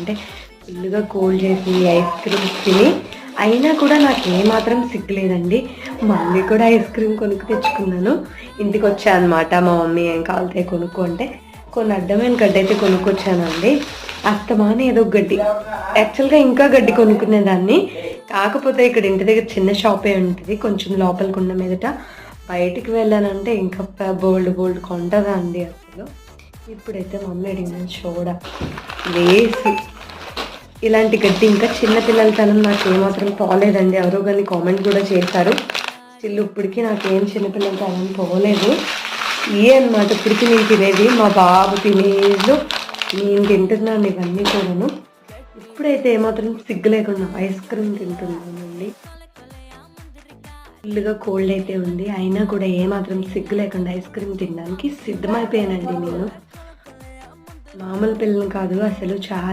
అంటే ఫుల్గా కోల్డ్ చేసి ఐస్ క్రీమ్స్ తిని అయినా కూడా నాకు ఏమాత్రం సిగ్గులేదండి. మళ్ళీ కూడా ఐస్ క్రీమ్ కొనుక్కు తెచ్చుకున్నాను. ఇంటికి వచ్చా అనమాట. మా మమ్మీ ఏం కావాలితే కొనుక్కో అంటే కొన్ని అడ్డమైన గడ్డి అయితే కొనుక్కొచ్చానండి. అస్తమానం ఏదో గడ్డి, యాక్చువల్గా ఇంకా గడ్డి కొనుక్కునేదాన్ని. కాకపోతే ఇక్కడ ఇంటి దగ్గర చిన్న షాపే ఉంటుంది, కొంచెం లోపలికి ఉన్న మీదట. బయటికి వెళ్ళానంటే ఇంకా బోల్డ్ కొంటదా అండి అసలు. ఇప్పుడైతే మమ్మీ అడిగిన సోడా వేసి ఇలాంటి గడ్డి ఇంకా చిన్నపిల్లల తనం నాకు ఏమాత్రం పోలేదండి. ఎవరో కానీ కామెంట్ కూడా చేశారు. స్టిల్ ఇప్పటికీ నాకేం చిన్నపిల్లల తనం పోలేదు. అనమాట ఇప్పటికీ నేను తినేది. మా బాబు తినేది నేను తింటున్నాను ఇవన్నీ కూడాను. ఇప్పుడైతే ఏమాత్రం సిగ్గు లేకుండా ఐస్ క్రీమ్ తింటున్నానండి. ఫుల్గా కోల్డ్ అయితే ఉంది, అయినా కూడా ఏమాత్రం సిగ్గు లేకుండా ఐస్ క్రీమ్ తినడానికి సిద్ధమైపోయానండి. నేను మామూలు పిల్లలు కాదు అసలు. చాలా